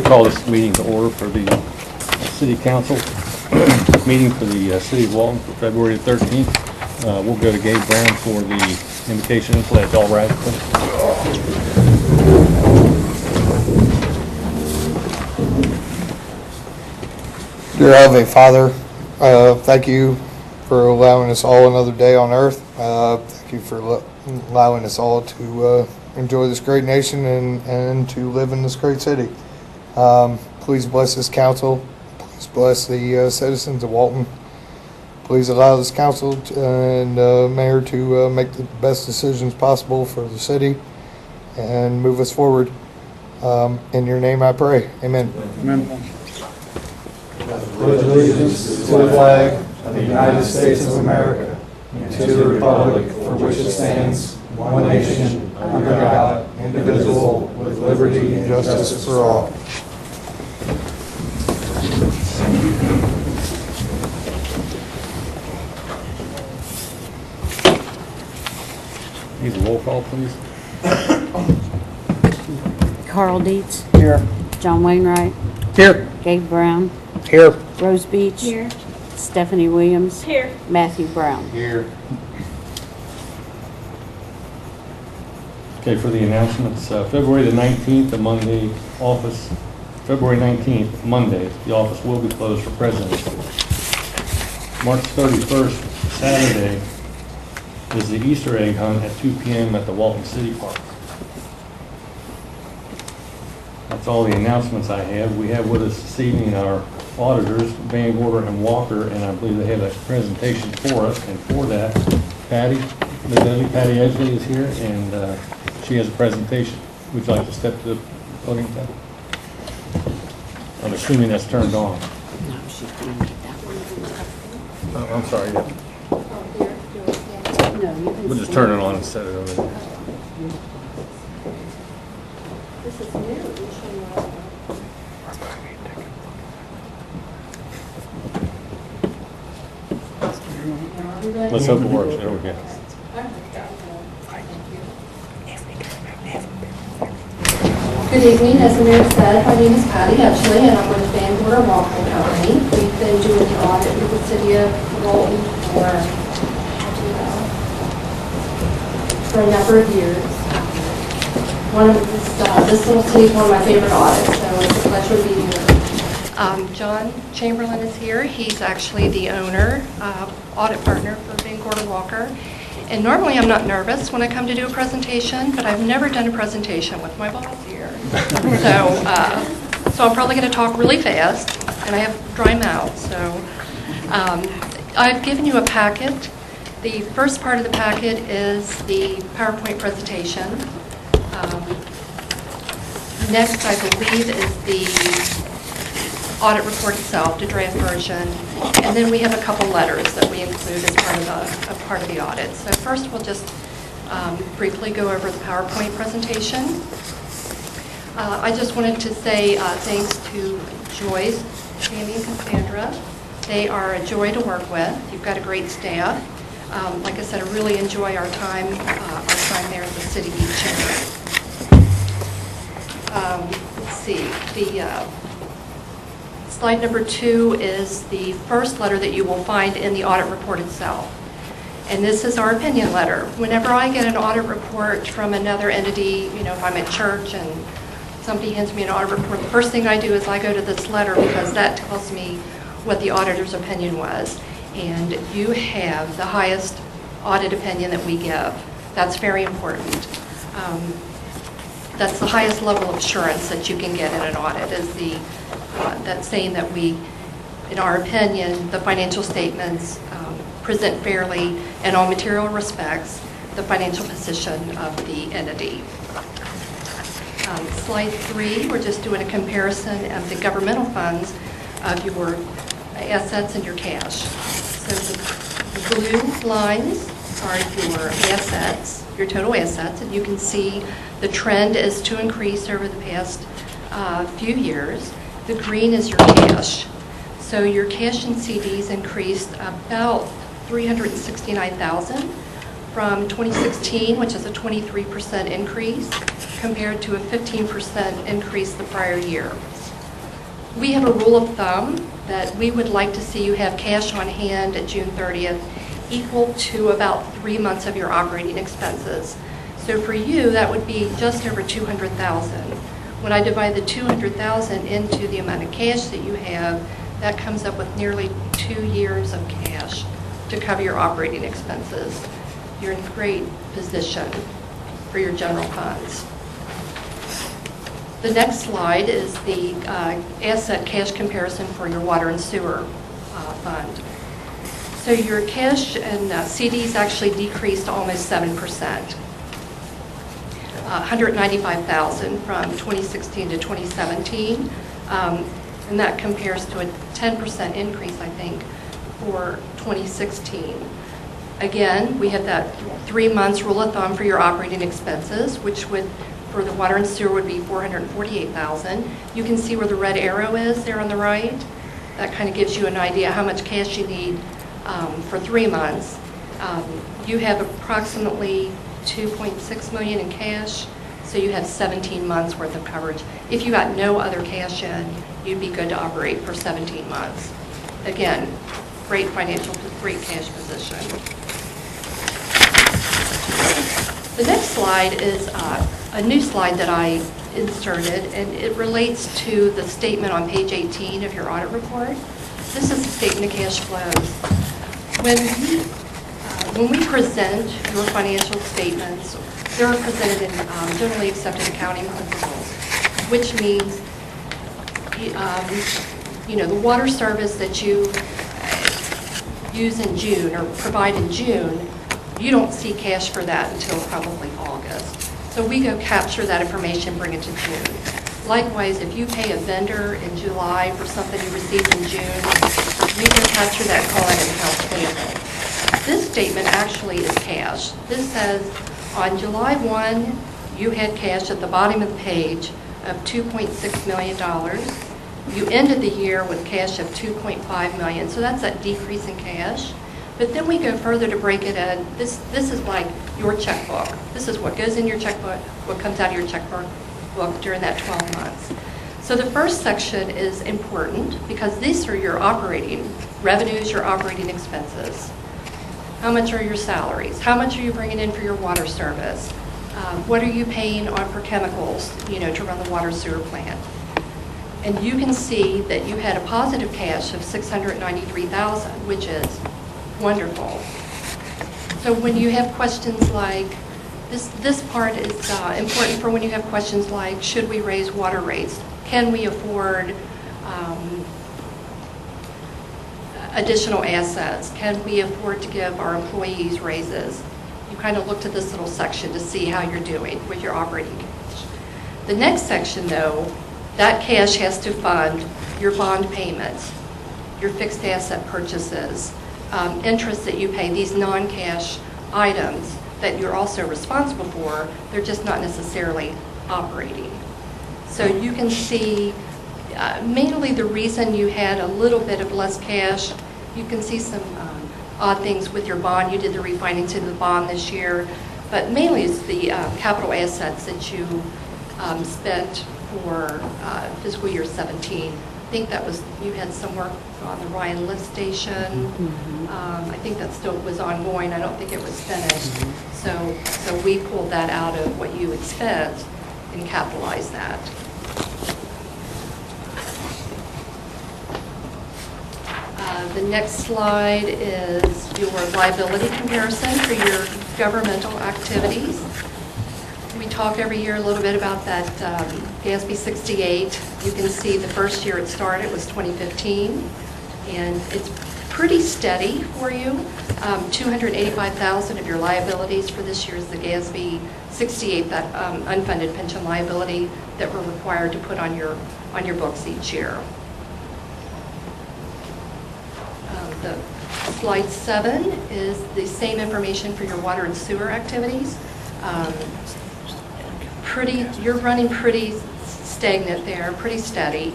call this meeting to order for the City Council meeting for the City of Walton for February the 13th. We'll go to Gabe Brown for the invocation and pledge. All right. Dear Heavenly Father, thank you for allowing us all another day on earth. Thank you for allowing us all to enjoy this great nation and to live in this great city. Please bless this council. Please bless the citizens of Walton. Please allow this council and mayor to make the best decisions possible for the city and move us forward. In your name I pray. Amen. Amen. Pledge allegiance to the flag of the United States of America and to the republic for which it stands, one nation, under God, indivisible, with liberty and justice for all. Need a roll call, please. Carl Dietz. Here. John Wainwright. Here. Gabe Brown. Here. Rose Beach. Here. Stephanie Williams. Here. Matthew Brown. Here. Okay, for the announcements, February the 19th, the Monday office, February 19th, Monday, the office will be closed for President's Day. March 31st, Saturday, is the Easter egg hunt at 2 p.m. at the Walton City Park. That's all the announcements I have. We have with us this evening our auditors, Van Gorder and Walker, and I believe they have a presentation for us. And for that, Patty Edgley is here, and she has a presentation. Would you like to step to the podium, Patty? I'm assuming that's turned on. No, she can't get that one. Oh, I'm sorry. Yeah. No, you can We'll just stand. turn it on and set it over there. This is new. Let's hope it works. There we go. Good evening. As the mayor said, my name is Patty Edgley, and I'm with Van Gorder Walton Company. We've been doing the audit with the city of Walton for a number of years. This little city is one of my favorite audits, so it's a pleasure being here. John Chamberlain is here. He's actually the owner, audit partner for Van Gorder Walker. And normally I'm not nervous when I come to do a presentation, but I've never done a presentation with my boss here. So I'm probably going to talk really fast, and I have dry mouth. So I've given you a packet. The first part of the packet is the PowerPoint presentation. Next, I believe, is the audit report itself, the draft version, and then we have a couple letters that we include as part of the audit. So first, we'll just briefly go over the PowerPoint presentation. I just wanted to say thanks to Joyce, Tammy, and Cassandra. They are a joy to work with. You've got a great staff. Like I said, I really enjoy our time there at the City Beach. Let's see. The slide number 2 is the first letter that you will find in the audit report itself. And this is our opinion letter. Whenever I get an audit report from another entity, if I'm at church and somebody hands me an audit report, the first thing I do is I go to this letter because that tells me what the auditor's opinion was. And you have the highest audit opinion that we give. That's very important. That's the highest level of assurance that you can get in an audit, is that's saying that we, in our opinion, the financial statements present fairly in all material respects the financial position of the entity. Slide 3, we're just doing a comparison of the governmental funds of your assets and your cash. So the blue lines are your assets, your total assets, and you can see the trend is to increase over the past few years. The green is your cash. So your cash and CDs increased about $369,000 from 2016, which is a 23% increase, compared to a 15% increase the prior year. We have a rule of thumb that we would like to see you have cash on hand at June 30th equal to about 3 months of your operating expenses. So for you, that would be just over $200,000. When I divide the $200,000 into the amount of cash that you have, that comes up with nearly 2 years of cash to cover your operating expenses. You're in great position for your general funds. The next slide is the asset cash comparison for your water and sewer fund. So your cash and CDs actually decreased almost 7%, 195,000 from 2016 to 2017, and that compares to a 10% increase, I think, for 2016. Again, we have that 3 months rule of thumb for your operating expenses, which would, for the water and sewer, would be 448,000. You can see where the red arrow is there on the right. That kind of gives you an idea how much cash you need for 3 months. You have approximately 2.6 million in cash, so you have 17 months worth of coverage. If you got no other cash in, you'd be good to operate for 17 months. Again, great cash position. The next slide is a new slide that I inserted, and it relates to the statement on page 18 of your audit report. This is the statement of cash flows. When we present your financial statements, they're presented in generally accepted accounting principles, which means the water service that you use in June or provide in June, you don't see cash for that until probably August. So we go capture that information, bring it to June. Likewise, if you pay a vendor in July for something you received in June, we can capture that call in accounts payable. This statement actually is cash. This says on July 1, you had cash at the bottom of the page of $2.6 million. You ended the year with cash of $2.5 million, so that's that decrease in cash. But then we go further to break it in. This is like your checkbook. This is what goes in your checkbook, what comes out of your checkbook during that 12 months. So the first section is important because these are your operating revenues, your operating expenses. How much are your salaries? How much are you bringing in for your water service? What are you paying on for chemicals, to run the water sewer plant? And you can see that you had a positive cash of $693,000, which is wonderful. So when you have questions like, this part is important for when you have questions like, should we raise water rates? Can we afford additional assets? Can we afford to give our employees raises? You kind of looked at this little section to see how you're doing with your operating cash. The next section, though, that cash has to fund your bond payments, your fixed asset purchases, interest that you pay, these non-cash items that you're also responsible for. They're just not necessarily operating. So you can see mainly the reason you had a little bit of less cash. You can see some odd things with your bond. You did the refinancing of the bond this year, but mainly it's the capital assets that you spent for fiscal year 17. I think that was, you had some work on the Ryan lift station. I think that still was ongoing. I don't think it was finished. So we pulled that out of what you had spent and capitalized that. The next slide is your liability comparison for your governmental activities. We talk every year a little bit about that GASB 68. You can see the first year it started was 2015, and it's pretty steady for you. 285,000 of your liabilities for this year is the GASB 68, that unfunded pension liability that we're required to put on your books each year. The slide 7 is the same information for your water and sewer activities. You're running pretty stagnant there, pretty steady.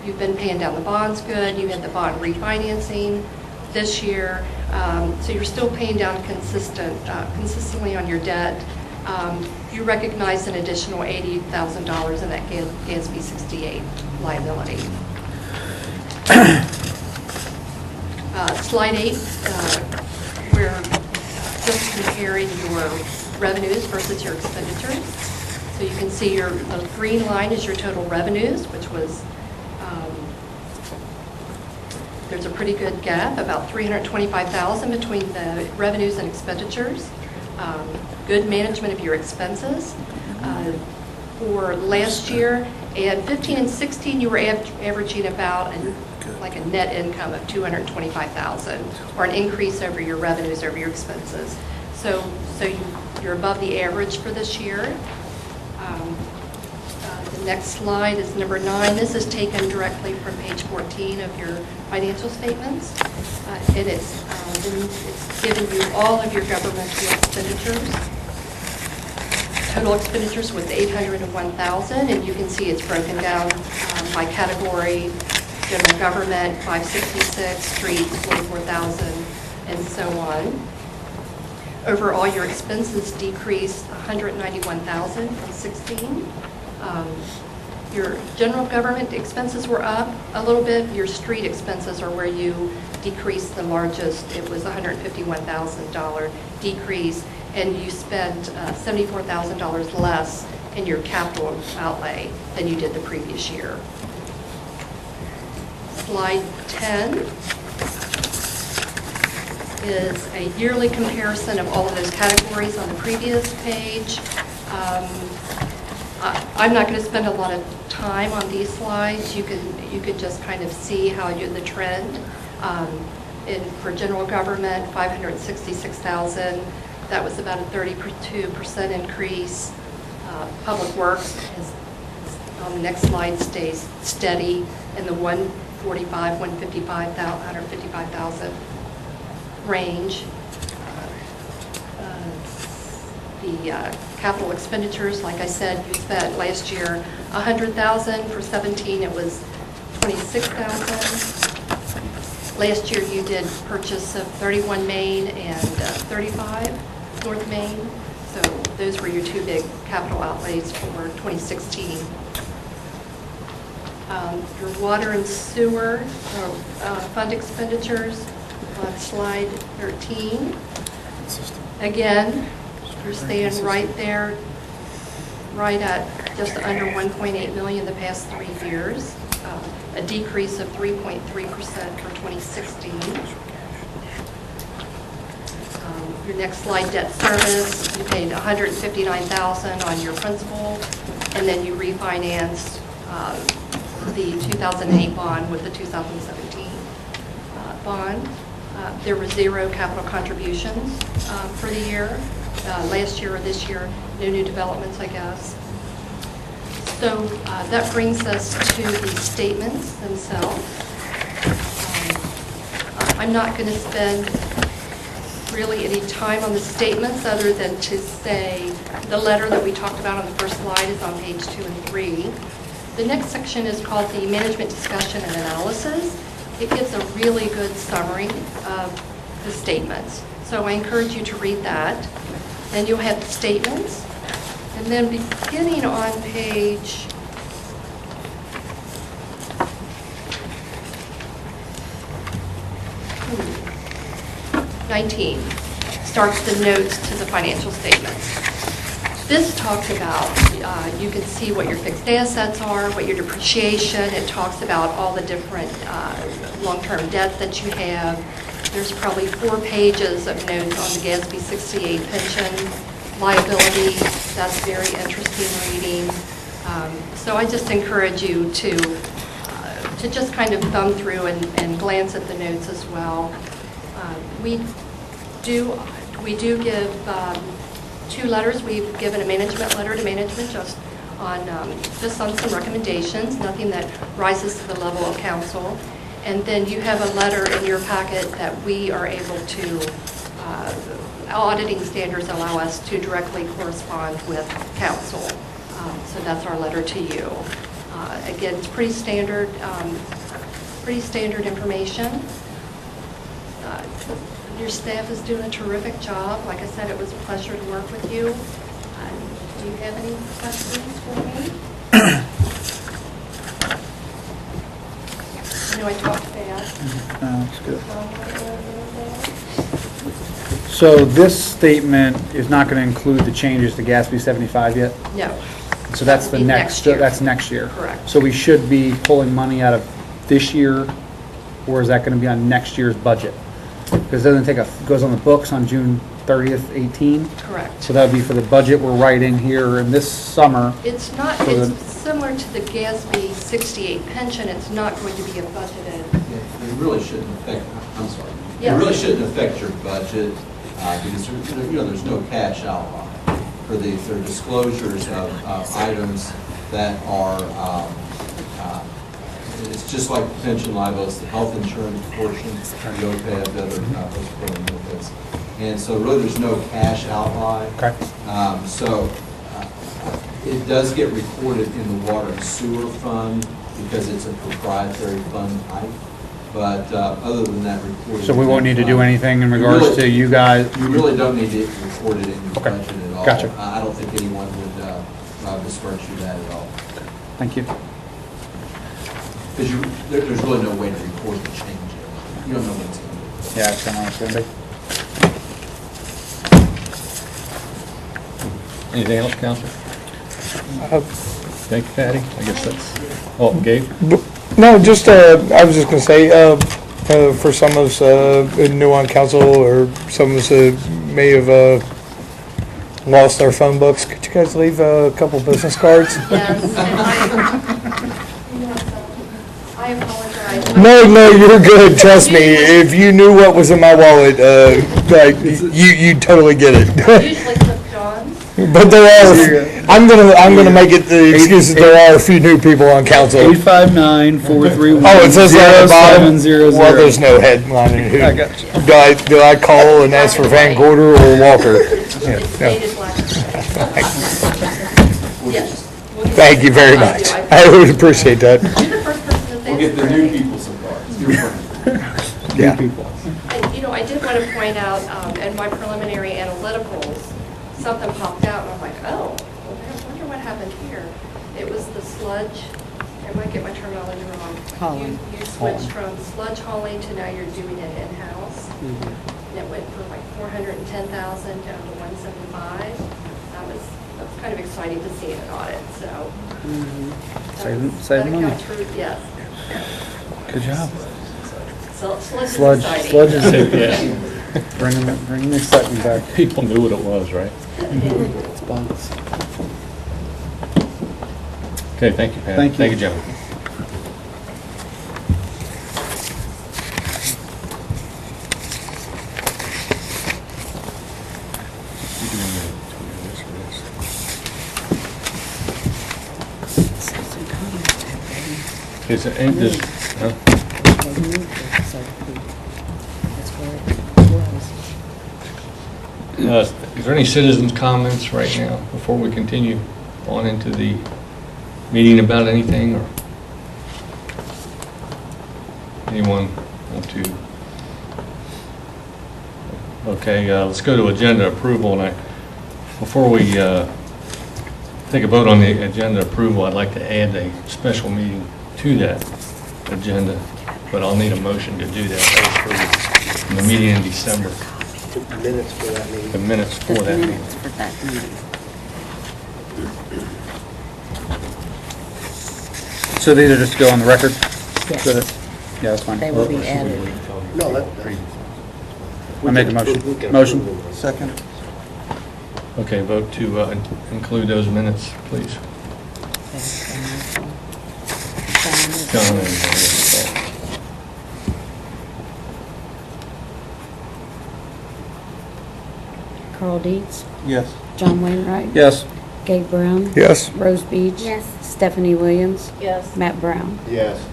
You've been paying down the bonds good. You had the bond refinancing this year, so you're still paying down consistently on your debt. you recognized an additional $80,000 in that GASB 68 liability. Slide 8, we're just comparing your revenues versus your expenditures. So you can see the green line is your total revenues, which was, there's a pretty good gap, about $325,000 between the revenues and expenditures. Good management of your expenses. For last year, and 15 and 16, you were averaging about like a net income of $225,000, or an increase over your revenues over your expenses. So you're above the average for this year. The next slide is number 9. This is taken directly from page 14 of your financial statements. And it's giving you all of your governmental expenditures. Total expenditures was $801,000, and you can see it's broken down by category: general government, $566,000, streets, $44,000, and so on. Overall, your expenses decreased $191,000 from 16. Your general government expenses were up a little bit. Your street expenses are where you decreased the largest. It was $151,000 decrease, and you spent $74,000 less in your capital outlay than you did the previous year. Slide 10 is a yearly comparison of all of those categories on the previous page. I'm not going to spend a lot of time on these slides. You could just kind of see how the trend. For general government, $566,000. That was about a 32% increase. Public Works on the next slide stays steady in the $155,000 range. The capital expenditures, like I said, you spent last year $100,000. For 17, it was $26,000. Last year, you did purchase of 31 Main and 35 North Main. So those were your two big capital outlays for 2016. Your water and sewer fund expenditures on slide 13. Again, you're staying right there, right at just under $1.8 million the past 3 years, a decrease of 3.3% for 2016. Your next slide, debt service, you paid $159,000 on your principal, and then you refinanced the 2008 bond with the 2017 bond. There were 0 capital contributions for the year. Last year or this year, no new developments, I guess. So that brings us to the statements themselves. I'm not going to spend really any time on the statements other than to say the letter that we talked about on the first slide is on page 2 and 3. The next section is called the management discussion and analysis. It gives a really good summary of the statements. So I encourage you to read that. Then you'll have the statements. And then beginning on page 19 starts the notes to the financial statements. This talks about, you can see what your fixed assets are, what your depreciation. It talks about all the different long-term debt that you have. There's probably 4 pages of notes on the GASB 68 pension liability. That's very interesting reading. So I just encourage you to just kind of thumb through and glance at the notes as well. We do give 2 letters. We've given a management letter to management just on some recommendations, nothing that rises to the level of council. And then you have a letter in your packet that we are able to, auditing standards allow us to directly correspond with council. So that's our letter to you. Again, it's pretty standard information. Your staff is doing a terrific job. Like I said, it was a pleasure to work with you. Do you have any questions for me? I know I talked fast. That's good. Tom, what do you want to do So this statement is not going to include the changes to GASB 75 yet? there? No. So that's That the would be next, next year. that's next year? Correct. So we should be pulling money out of this year, or is that going to be on next year's budget? Because it doesn't take goes on the books on June 30th, 18? Correct. So that would be for the budget we're writing here in this summer. It's not, So it's then- similar to the GASB 68 pension. It's not going to be a budgeted. Yeah, it really shouldn't affect, I'm sorry. Yeah. It really shouldn't affect your budget, because there's no cash outlay for these. They're disclosures of items that are, it's just like the pension liability, the health insurance portion, the OPEB, the other post-employment benefits. And so really, there's no cash outlay. Okay. So it does get recorded in the water and sewer fund because it's a proprietary fund type. But other than that, recorded. So we won't need to do fund. anything in regards to you guys? You really don't need to record it in your Okay. budget at all. Gotcha. I don't think anyone would discourage you that at all. Thank you. Because there's really no way to record the change. You don't know what it's going to be. Yeah, that's kind of what I was going to Anything else, Counselor? Thank you, Patty. I guess that's, oh, Gabe? No, just, I was just gonna say, for some of us new on council, or some of us may have lost our phone books, could you guys leave a couple business cards? Yes, and I apologize. No, you're good, trust me, if you knew what was in my wallet, like, you'd totally get it. Usually Cliff John's. But there are, I'm gonna make it the excuse that there are a few new people on council. 859-431. Oh, it says that at the bottom? 0700. Well, there's no headline in who. I got you. Do I call and ask for Van Gorder or Walker? It's dated black and white. Yes. We'll get- Thank you very I do. much. I would appreciate that. You're the first person to We'll thank get the me. new people some cards. You're fine. Yeah. And, I did want to point out, in my preliminary analyticals, something popped out, and I'm like, oh, well, I wonder what happened here. It was the sludge, I might get my terminology wrong. Hauling. You switched from sludge hauling to now you're doing it in-house. And it went from like 410,000 down to 175. That was kind of exciting to see in an audit, so. Save money. That accounts for, yes. Good job. So sludge is Sludge, exciting. sludge is, Yeah. bringing the excitement back. People knew what it was, right? It's bugs. Okay, thank you, Patty. Thank you. Thank you, gentlemen. Is it, ain't this, huh? Is there any citizens' comments right now before we continue on into the meeting about anything, or anyone want to? Okay, let's go to agenda approval, and before we take a vote on the agenda approval, I'd like to add a special meeting to that agenda, but I'll need a motion to do that. That was for the meeting in December, Minutes for that meeting. the minutes for that meeting. Minutes for that meeting. So these are just to go on the record? Yes. Yeah, that's fine. They will be added. No, I make a motion. we can Motion. approve them. Second. Okay, vote to include those minutes, please. John and Carl Dietz, Yes. John Wainwright. Yes. Gabe Brown. Yes. Rose Beach. Yes. Stephanie Williams. Yes. Matt Brown. Yes.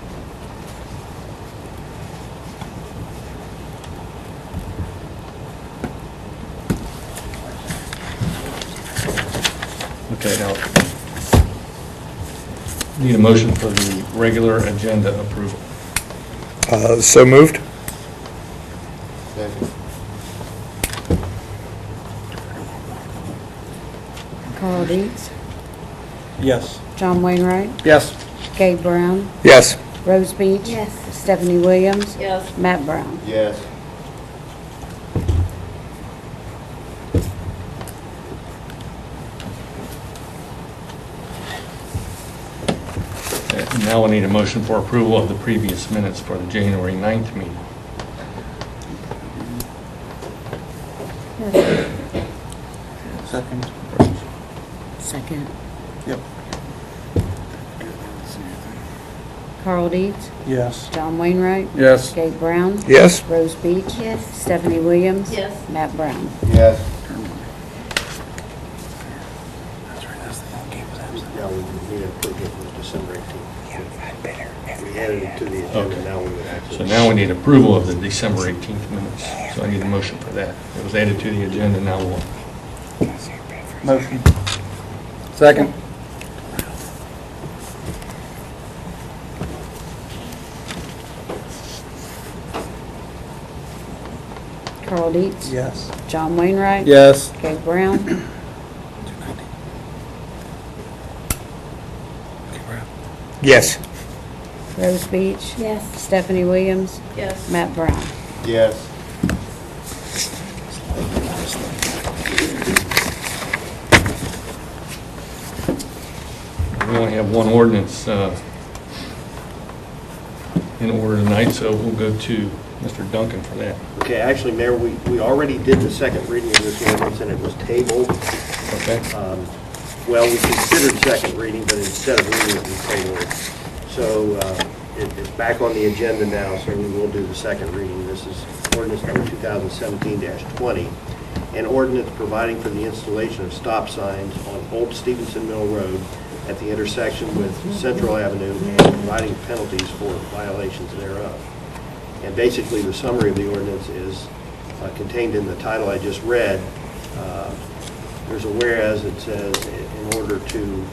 Okay, now, need a motion for the regular agenda approval. So moved? Second. Carl Dietz. Yes. John Wainwright. Yes. Gabe Brown. Yes. Rose Beach. Yes. Stephanie Williams. Yes. Matt Brown. Yes. Now we need a motion for approval of the previous minutes for the January 9th meeting. Second. Second. Yep. Carl Dietz. Yes. John Wainwright. Yes. Gabe Brown. Yes. Rose Beach. Yes. Stephanie Williams. Yes. Matt Brown. Yes. Now we need to put it was December 18th. We added it to the agenda, Okay. now we would actually. So now we need approval of the December 18th minutes. So I need a motion for that. It was added to the agenda, now we'll, Motion. Second. Carl Dietz. Yes. John Wainwright. Yes. Gabe Brown. Yes. Rose Beach. Yes. Stephanie Williams. Yes. Matt Brown. Yes. we only have one ordinance in order tonight, so we'll go to Mr. Duncan for that. Okay, actually, Mayor, we already did the second reading of this ordinance, and it was tabled. Okay? Well, we considered second reading, but instead of reading it, we tabled it. So it's back on the agenda now, so we will do the second reading. This is ordinance number 2017-20, an ordinance providing for the installation of stop signs on Old Stevenson Mill Road at the intersection with Central Avenue and providing penalties for violations thereof. And basically, the summary of the ordinance is contained in the title I just read. There's a whereas it says, in order to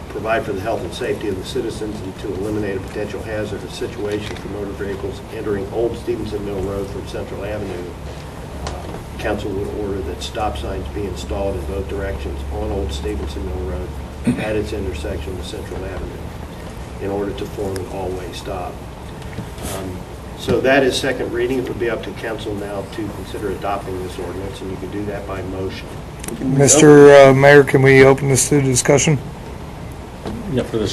provide for the health and safety of the citizens and to eliminate a potential hazardous situation for motor vehicles entering Old Stevenson Mill Road from Central Avenue, council would order that stop signs be installed in both directions on Old Stevenson Mill Road at its intersection with Central Avenue in order to form an all-way stop. So that is second reading. It would be up to council now to consider adopting this ordinance, and you can do that by motion. Mr. Mayor, can we open this to discussion? Yeah, for the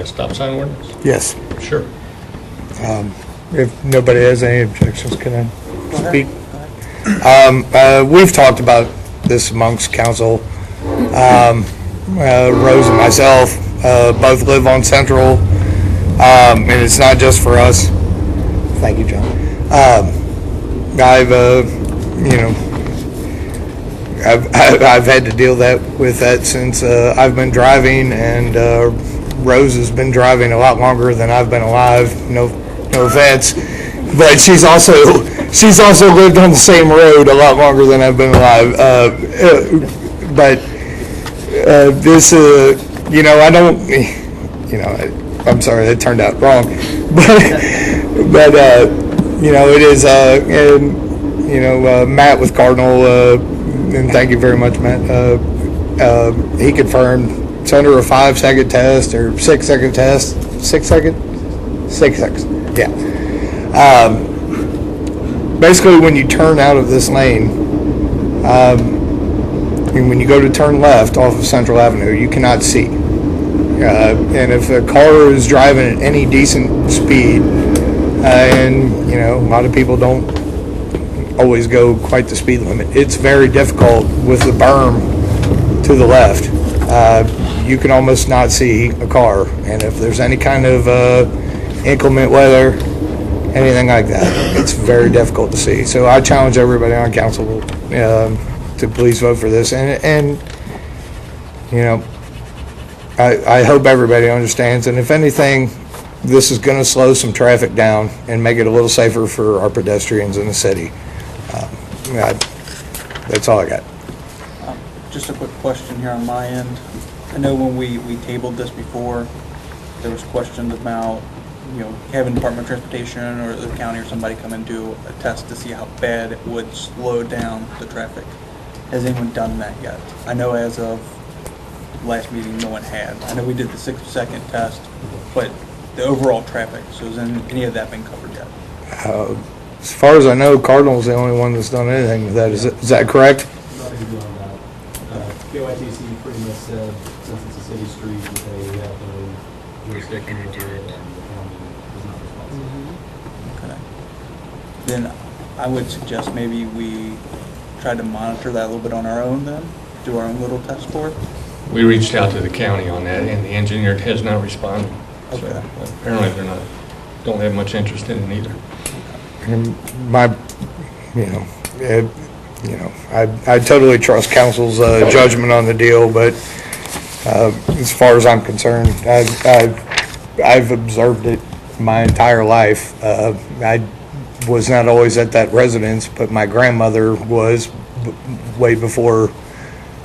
stop sign ordinance? Yes. Sure. If nobody has any objections, can I speak? We've talked about this amongst council. Rose and myself both live on Central, and it's not just for us. Thank you, John. I've had to deal with that since I've been driving, and Rose has been driving a lot longer than I've been alive. No offense, but she's also lived on the same road a lot longer than I've been alive. I don't. I'm sorry, that turned out wrong, but it is. Matt with Cardinal. And thank you very much, Matt. He confirmed it's under a 5-second test or 6-second test. 6 seconds? 6 seconds. Yeah. Basically, when you turn out of this lane, and when you go to turn left off of Central Avenue, you cannot see. And if a car is driving at any decent speed, and a lot of people don't always go quite the speed limit. It's very difficult with the berm to the left. You can almost not see a car, and if there's any kind of inclement weather, anything like that, it's very difficult to see. So I challenge everybody on council to please vote for this, and I hope everybody understands, and if anything, this is going to slow some traffic down and make it a little safer for our pedestrians in the city. That's all I got. Just a quick question here on my end. I know when we tabled this before, there was questions about, having Department of Transportation or the county or somebody come and do a test to see how bad it would slow down the traffic. Has anyone done that yet? I know as of last meeting no one had. I know we did the 6-second test, but the overall traffic, so has any of that been covered yet? As far as I know, Cardinal's the only one that's done anything with that. Is that correct? Nothing to do on that. KYTC pretty much said, since it's a city street, that they have no jurisdiction over it, and the county is not responsible. Okay. Then I would suggest maybe we try to monitor that a little bit on our own then, do our own little test for it. We reached out to the county on that, and the engineer has not responded. So Okay. apparently don't have much interest in it either. And I totally trust council's judgment on the deal, but as far as I'm concerned, I've observed it my entire life. I was not always at that residence, but my grandmother was way before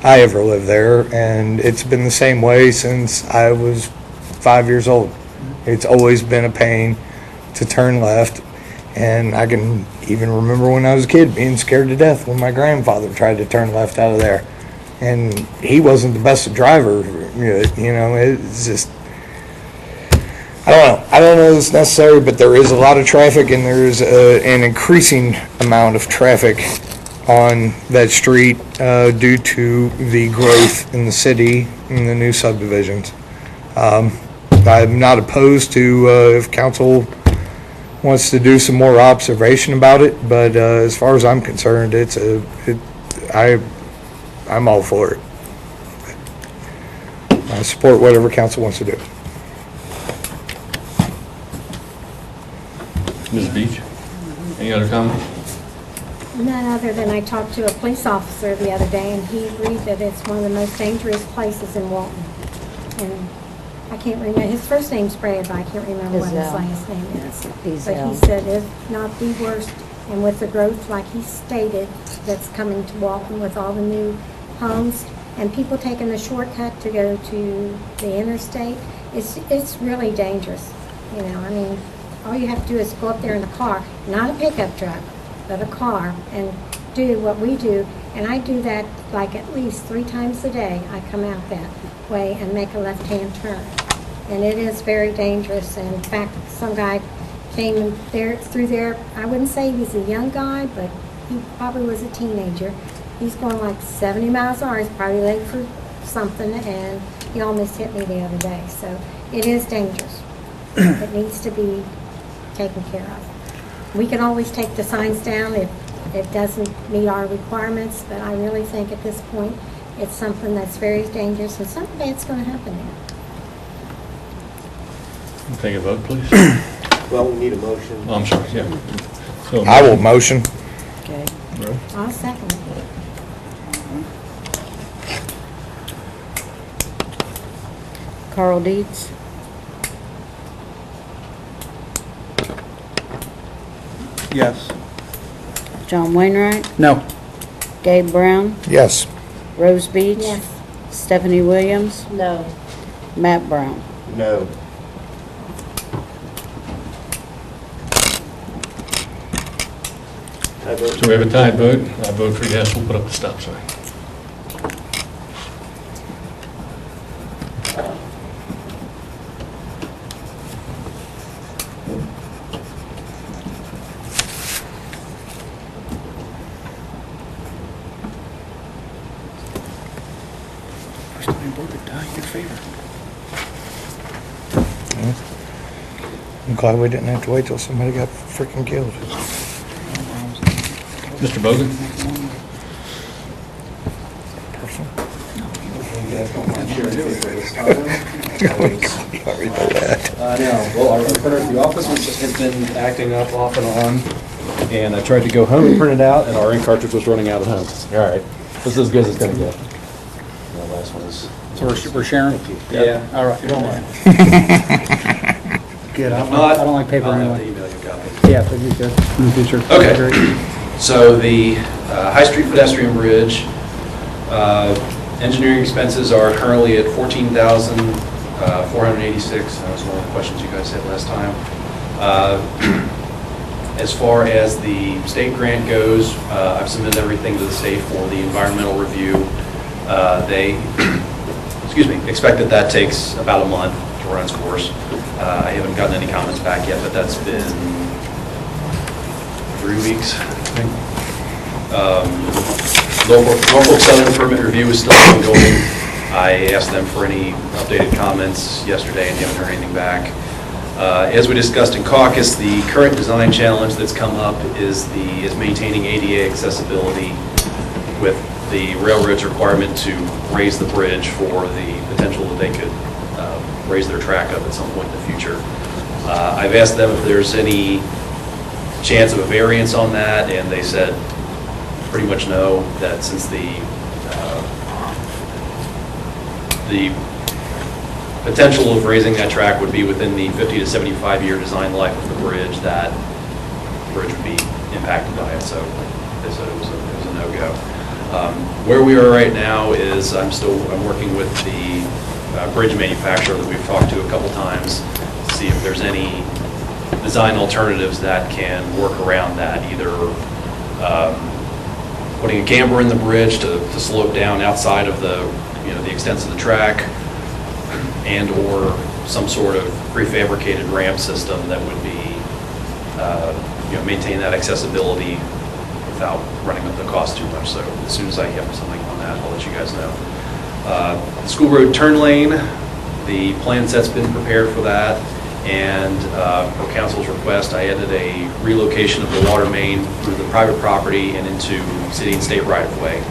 I ever lived there, and it's been the same way since I was 5 years old. It's always been a pain to turn left, and I can even remember when I was a kid being scared to death when my grandfather tried to turn left out of there, and he wasn't the best driver. It's just, I don't know if it's necessary, but there is a lot of traffic, and there's an increasing amount of traffic on that street due to the growth in the city and the new subdivisions. I'm not opposed to if council wants to do some more observation about it, but as far as I'm concerned, I'm all for it. I support whatever council wants to do. Ms. Beach, any other comments? None other than I talked to a police officer the other day, and he agreed that it's one of the most dangerous places in Walton. And I can't remember, his first name's Brad, but I can't remember what his last name is. But he said it's not the worst, and with the growth, like he stated, that's coming to Walton with all the new homes, and people taking the shortcut to go to the interstate, it's really dangerous. All you have to do is go up there in a car, not a pickup truck, but a car, and do what we do. And I do that like at least 3 times a day. I come out that way and make a left-hand turn. And it is very dangerous. And in fact, some guy came through there. I wouldn't say he was a young guy, but he probably was a teenager. He's going like 70 miles an hour. He's probably late for something, and he almost hit me the other day. So it is dangerous. It needs to be taken care of. We can always take the signs down if it doesn't meet our requirements, but I really think at this point it's something that's very dangerous, and something bad's going to happen there. Take a vote, please. Well, we need a motion. Oh, I'm sorry, yeah. So, I will motion. Okay. I'll second it. Carl Dietz. Yes. John Wainwright. No. Gabe Brown. Yes. Rose Beach. Yes. Stephanie Williams. No. Matt Brown. No. I vote So we have a tied vote. I vote for yes, we'll put up the stop sign. First time voted die in your favor. I'm glad we didn't have to wait till somebody got freaking killed. Mr. Bogan? No, well, our printer at the office has been acting up off and on, and I tried to go home and print it out, and our ink cartridge was running out at home. All right, this is as good as it's gonna get. The last one is. So we're sharing? Yeah. All right. If you don't mind. Good. I If not, don't like paper I'll have to anyway. email you a copy. Yeah, that'd be good in the future. Okay. So the High Street pedestrian bridge, engineering expenses are currently at $14,486. That was one of the questions you guys had last time. As far as the state grant goes, I've submitted everything to the state for the environmental review. They expect that takes about a month to run its course. I haven't gotten any comments back yet, but that's been 3 weeks, I think. Norfolk Southern permit review is still ongoing. I asked them for any updated comments yesterday and haven't heard anything back. As we discussed in caucus, the current design challenge that's come up is maintaining ADA accessibility with the railroad's requirement to raise the bridge for the potential that they could raise their track up at some point in the future. I've asked them if there's any chance of a variance on that, and they said pretty much no, that since the potential of raising that track would be within the 50 to 75 year design life of the bridge, that bridge would be impacted by it, so they said it was a no-go. Where we are right now is I'm working with the bridge manufacturer that we've talked to a couple times to see if there's any design alternatives that can work around that, either putting a camber in the bridge to slope down outside of the extents of the track, and or some sort of prefabricated ramp system that would be maintain that accessibility without running up the cost too much. So as soon as I have something on that, I'll let you guys know. The school road turn lane, the plan set's been prepared for that, and per council's request, I added a relocation of the water main through the private property and into city and state right-of-way.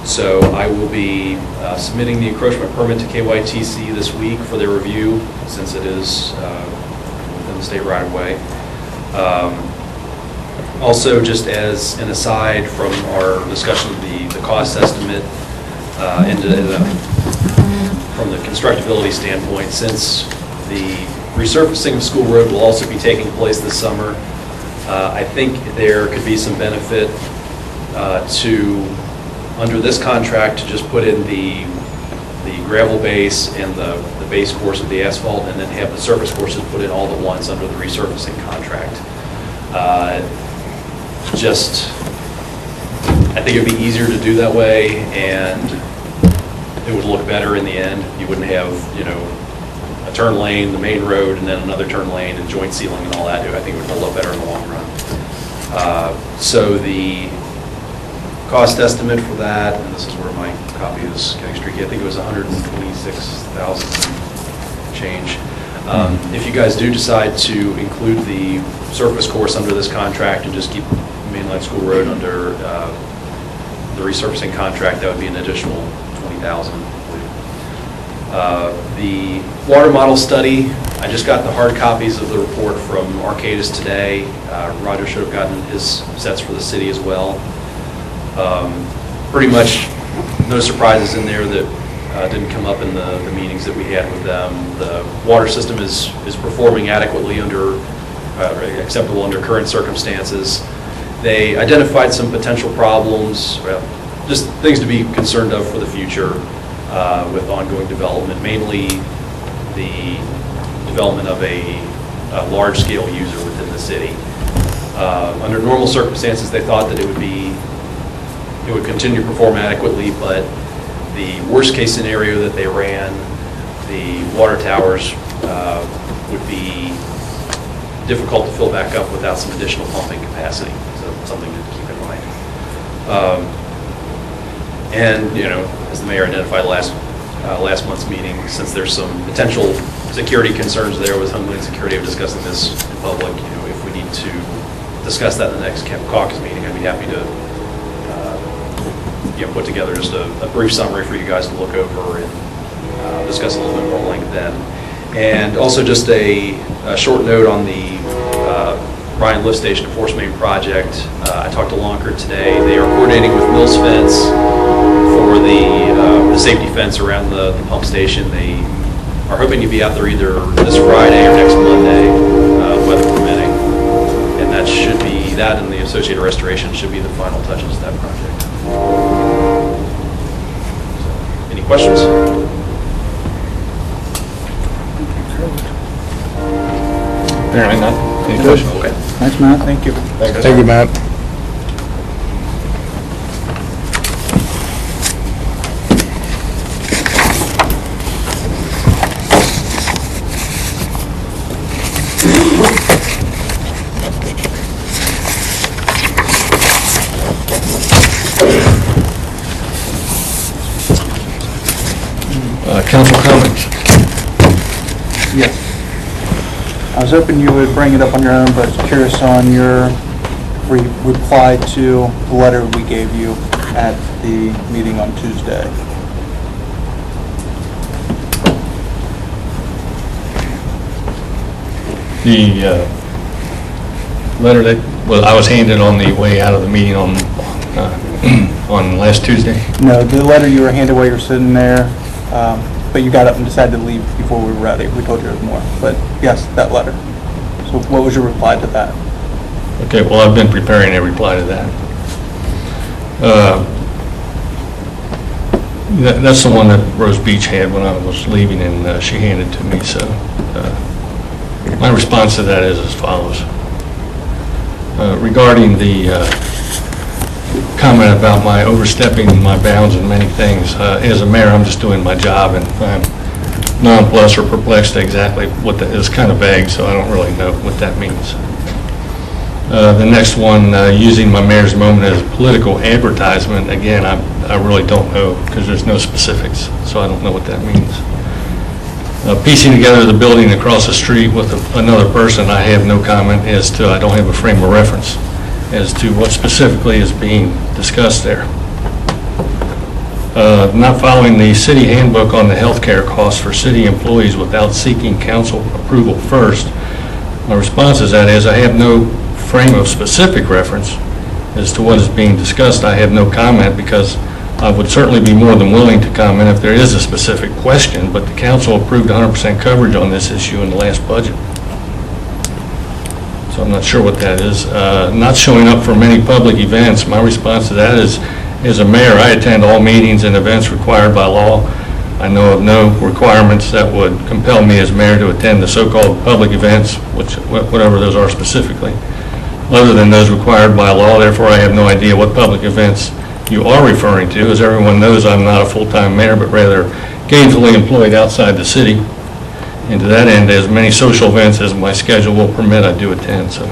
So I will be submitting the encroachment permit to KYTC this week for their review, since it is within the state right-of-way. Also, just as an aside from our discussion of the cost estimate, from the constructability standpoint, since the resurfacing of School Road will also be taking place this summer, I think there could be some benefit to, under this contract, to just put in the gravel base and the base course of the asphalt, and then have the surface courses put in all at once under the resurfacing contract. I think it would be easier to do that way, and it would look better in the end. You wouldn't have, a turn lane, the main road, and then another turn lane and joint sealing and all that. I think it would hold up better in the long run. So the cost estimate for that, and this is where my copy is getting streaky, I think it was $126,000 change. If you guys do decide to include the surface course under this contract and just keep mainline School Road under the resurfacing contract, that would be an additional $20,000. The water model study, I just got the hard copies of the report from Arcadis today. Roger should have gotten his sets for the city as well. Pretty much no surprises in there that didn't come up in the meetings that we had with them. The water system is performing adequately acceptable under current circumstances. They identified some potential problems, just things to be concerned of for the future with ongoing development, mainly the development of a large-scale user within the city. Under normal circumstances, they thought that it would continue to perform adequately, but the worst-case scenario that they ran, the water towers would be difficult to fill back up without some additional pumping capacity. So something to keep in mind. And as the mayor identified last month's meeting, since there's some potential security concerns there with Homeland Security of discussing this in public, if we need to discuss that in the next caucus meeting, I'd be happy to put together just a brief summary for you guys to look over and discuss a little bit more length then. And also just a short note on the Ryan Lift Station Force Main project. I talked to Lonkert today. They are coordinating with Mills Fence for the safety fence around the pump station. They are hoping to be out there either this Friday or next Monday, weather permitting. And that and the associated restoration should be the final touches to that project. Any questions? Apparently not. Any questions? Okay. Thanks, Matt. Thank you. Thank you, Matt. council comments. Yes. I was hoping you would bring it up on your own, but I was curious on your reply to the letter we gave you at the meeting on Tuesday. The letter that, well, I was handed on the way out of the meeting on last Tuesday. No, the letter you were handed while you were sitting there, but you got up and decided to leave before we were ready. We told you there was more, but yes, that letter. So what was your reply to that? Okay, well, I've been preparing a reply to that. That's the one that Rose Beach had when I was leaving, and she handed it to me, so my response to that is as follows. Regarding the comment about my overstepping my bounds in many things, as a mayor, I'm just doing my job, and I'm nonplussed or perplexed exactly what that is. Kind of vague, so I don't really know what that means. The next one, using my mayor's moment as political advertisement, again, I really don't know, because there's no specifics, so I don't know what that means. Piecing together the building across the street with another person, I have no comment as to, I don't have a frame of reference as to what specifically is being discussed there. Not following the city handbook on the health care costs for city employees without seeking council approval first. My response to that is I have no frame of specific reference as to what is being discussed. I have no comment because I would certainly be more than willing to comment if there is a specific question, but the council approved 100% coverage on this issue in the last budget. So I'm not sure what that is. Not showing up for many public events, my response to that is, as a mayor, I attend all meetings and events required by law. I know of no requirements that would compel me as mayor to attend the so-called public events, whatever those are specifically, other than those required by law. Therefore, I have no idea what public events you are referring to. As everyone knows, I'm not a full-time mayor, but rather gainfully employed outside the city. And to that end, as many social events as my schedule will permit, I do attend. So,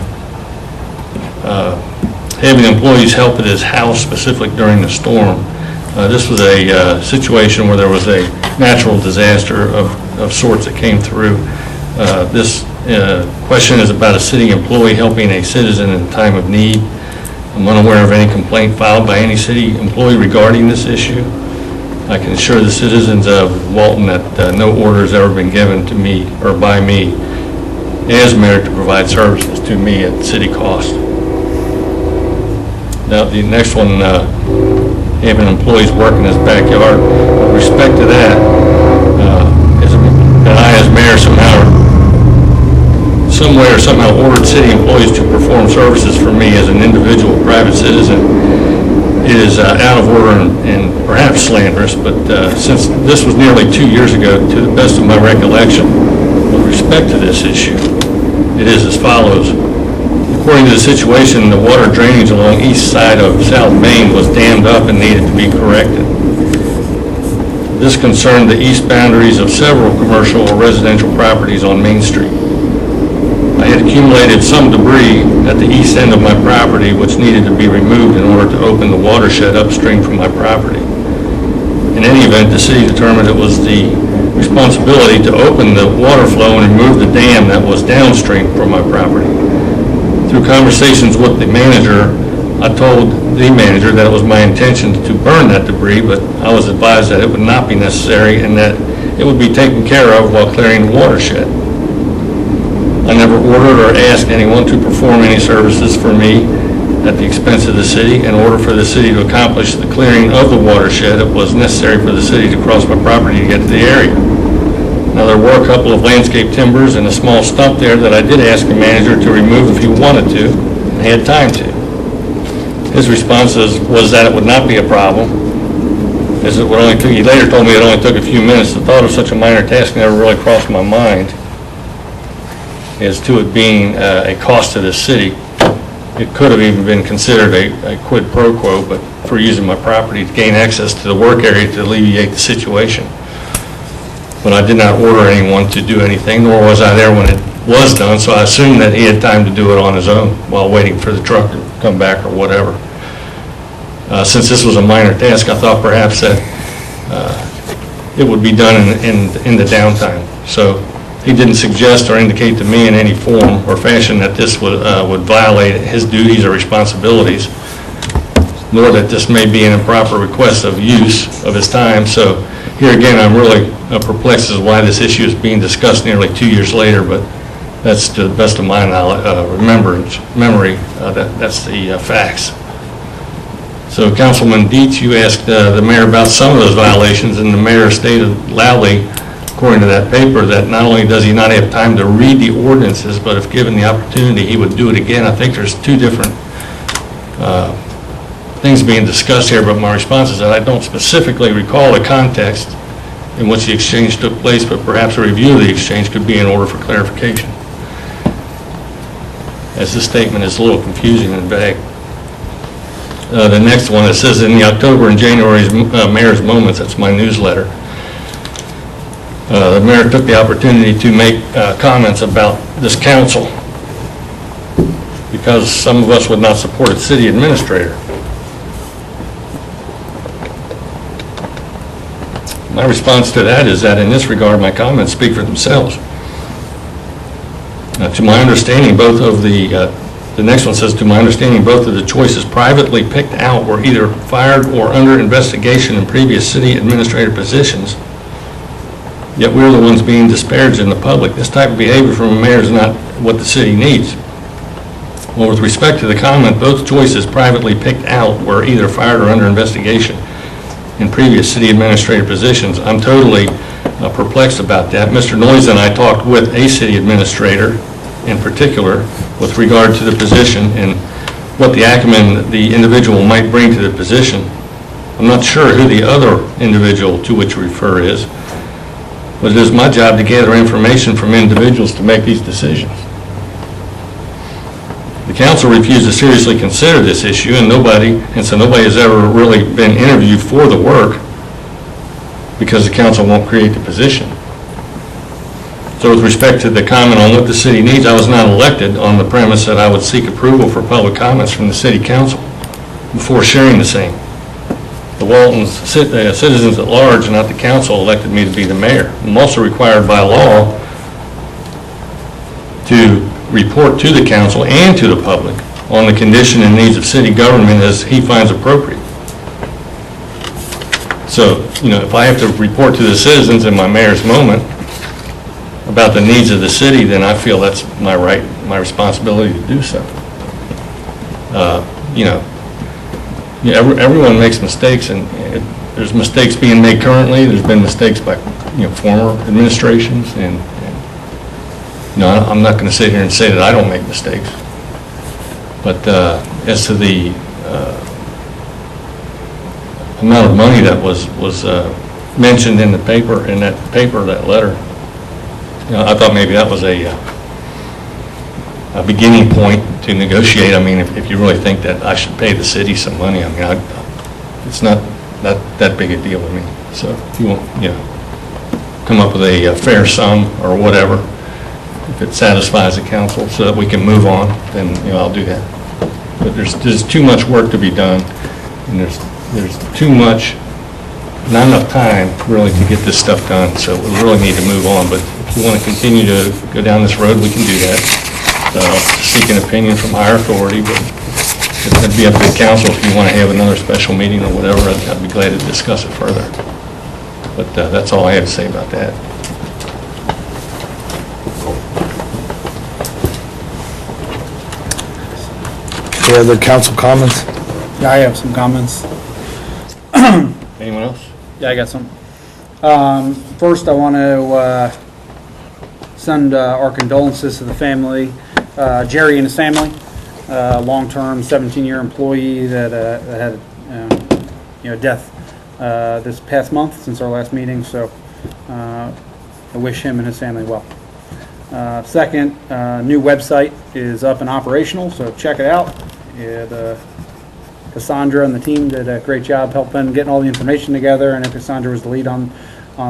having employees help at his house, specifically during the storm, this was a situation where there was a natural disaster of sorts that came through. This question is about a city employee helping a citizen in time of need. I'm unaware of any complaint filed by any city employee regarding this issue. I can assure the citizens of Walton that no order has ever been given to me or by me as mayor to provide services to me at city cost. Now, the next one, having employees work in his backyard. With respect to that, that I as mayor somehow ordered city employees to perform services for me as an individual private citizen is out of order and perhaps slanderous, but since this was nearly 2 years ago, to the best of my recollection, with respect to this issue, it is as follows. According to the situation, the water drainage along east side of South Main was dammed up and needed to be corrected. This concerned the east boundaries of several commercial or residential properties on Main Street. I had accumulated some debris at the east end of my property which needed to be removed in order to open the watershed upstream from my property. In any event, the city determined it was the responsibility to open the water flow and remove the dam that was downstream from my property. Through conversations with the manager, I told the manager that it was my intention to burn that debris, but I was advised that it would not be necessary and that it would be taken care of while clearing the watershed. I never ordered or asked anyone to perform any services for me at the expense of the city. In order for the city to accomplish the clearing of the watershed, it was necessary for the city to cross my property to get to the area. Now, there were a couple of landscape timbers and a small stump there that I did ask the manager to remove if he wanted to and had time to. His response was that it would not be a problem, as it would only took, he later told me it only took a few minutes. The thought of such a minor task never really crossed my mind as to it being a cost to the city. It could have even been considered a quid pro quo, but for using my property to gain access to the work area to alleviate the situation. But I did not order anyone to do anything, nor was I there when it was done, so I assumed that he had time to do it on his own while waiting for the truck to come back or whatever. Since this was a minor task, I thought perhaps that it would be done in the downtime. So he didn't suggest or indicate to me in any form or fashion that this would violate his duties or responsibilities, nor that this may be an improper request of use of his time. So here again, I'm really perplexed as to why this issue is being discussed nearly 2 years later, but that's to the best of my knowledge, memory, that's the facts. So Councilman Dietz, you asked the mayor about some of those violations, and the mayor stated loudly, according to that paper, that not only does he not have time to read the ordinances, but if given the opportunity, he would do it again. I think there's two different things being discussed here, but my response is that I don't specifically recall the context in which the exchange took place, but perhaps a review of the exchange could be in order for clarification, as this statement is a little confusing and vague. The next one, it says in the October and January's Mayor's Moments, that's my newsletter, the mayor took the opportunity to make comments about this council because some of us would not support its city administrator. My response to that is that in this regard, my comments speak for themselves. To my understanding, both of the next one says, to my understanding, both of the choices privately picked out were either fired or under investigation in previous city administrator positions, yet we're the ones being disparaged in the public. This type of behavior from a mayor is not what the city needs. Well, with respect to the comment, both choices privately picked out were either fired or under investigation in previous city administrator positions. I'm totally perplexed about that. Mr. Noyes and I talked with a city administrator in particular with regard to the position and what the acumen the individual might bring to the position. I'm not sure who the other individual to which you refer is, but it is my job to gather information from individuals to make these decisions. The council refused to seriously consider this issue, and so nobody has ever really been interviewed for the work because the council won't create the position. So with respect to the comment on what the city needs, I was not elected on the premise that I would seek approval for public comments from the city council before sharing the same. The Walton's citizens at large, not the council, elected me to be the mayor. I'm also required by law to report to the council and to the public on the condition and needs of city government as he finds appropriate. So, if I have to report to the citizens in my mayor's moment about the needs of the city, then I feel that's my right, my responsibility to do so. Everyone makes mistakes, and there's mistakes being made currently. There's been mistakes by former administrations, and I'm not going to sit here and say that I don't make mistakes. But as to the amount of money that was mentioned in the paper, that letter, I thought maybe that was a beginning point to negotiate. I mean, if you really think that I should pay the city some money, I mean, it's not that big a deal to me. So if you want, come up with a fair sum or whatever, if it satisfies the council so that we can move on, then, I'll do that. But there's too much work to be done, and there's too much, not enough time really to get this stuff done, so we really need to move on. But if you want to continue to go down this road, we can do that. Seek an opinion from higher authority, but it'd be up to the council if you want to have another special meeting or whatever. I'd be glad to discuss it further. But that's all I have to say about that. Any other council comments? Yeah, I have some comments. Anyone else? Yeah, I got some. First, I want to send our condolences to the family, Jerry and his family, long-term 17-year employee that had death this past month since our last meeting. So I wish him and his family well. Second, new website is up and operational, so check it out. Cassandra and the team did a great job helping getting all the information together, and Cassandra was the lead on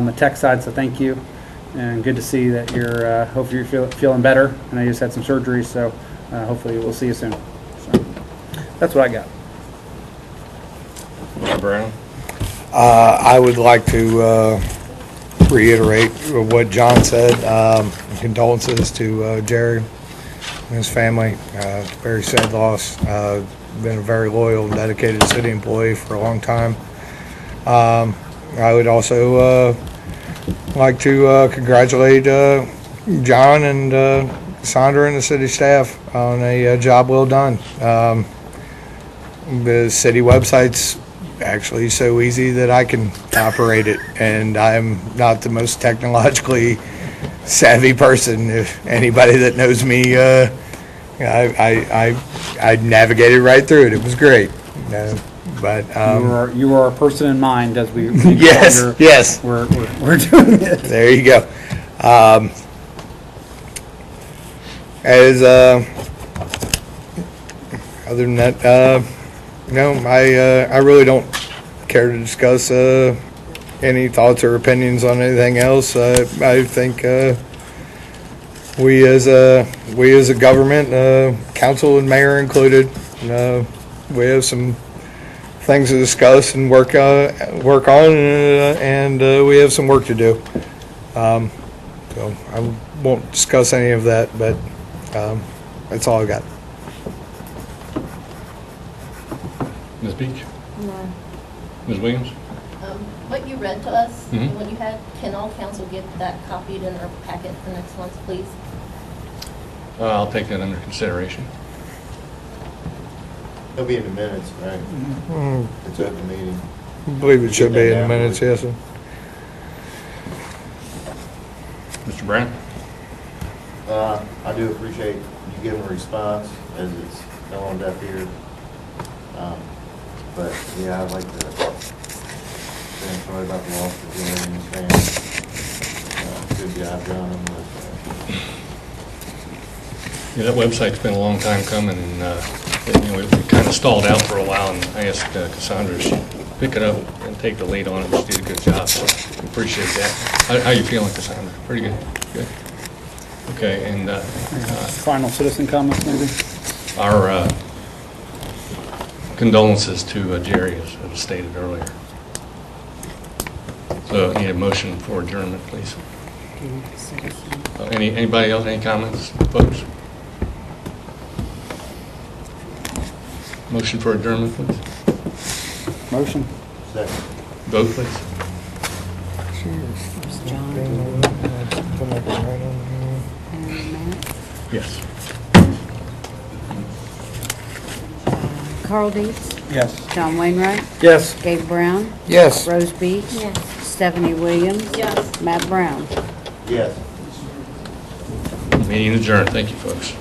the tech side, so thank you. And good to see that you're, hopefully you're feeling better. I know you just had some surgery, so hopefully we'll see you soon. So that's what I got. Brown? I would like to reiterate what John said. Condolences to Jerry and his family. Very sad loss. Been a very loyal and dedicated city employee for a long time. I would also like to congratulate John and Cassandra and the city staff on a job well done. The city website's actually so easy that I can operate it, and I'm not the most technologically savvy person. If anybody that knows me, I navigated right through it. It was great. But You are a person in mind as we yes, yes, we're doing it. there you go. As other than that, no, I really don't care to discuss any thoughts or opinions on anything else. I think we as a government, council and mayor included, we have some things to discuss and work on, and we have some work to do. So I won't discuss any of that, but that's all I got. Ms. Beach? No. Ms. Williams? What you read to us, Mhm. what you had, can all council get that copied in our packet for next month, please? I'll take that under consideration. It'll be in the minutes, right? It's open meeting. I believe it should be in the minutes, yes, sir. Mr. Brown? I do appreciate you giving a response as it's fell on deaf ears. But yeah, I'd like to say I'm sorry about the loss of Jerry and his family. Good job done on this. Yeah, that website's been a long time coming, and it kind of stalled out for a while, and I asked Cassandra if she'd pick it up and take the lead on it. She did a good job, so appreciate that. How you feeling, Cassandra? Pretty good? Good. Okay, and Final citizen comments, maybe? our condolences to Jerry, as stated earlier. So, need a motion for adjournment, please. Anybody else, any comments, folks? Motion for adjournment, please. Motion. Second. Vote, please. John and Matt. Yes. Carl Dietz. Yes. John Wainwright. Yes. Gabe Brown. Yes. Rose Beach. Yes. Stephanie Williams. Yes. Matt Brown. Yes. Meeting adjourned. Thank you, folks.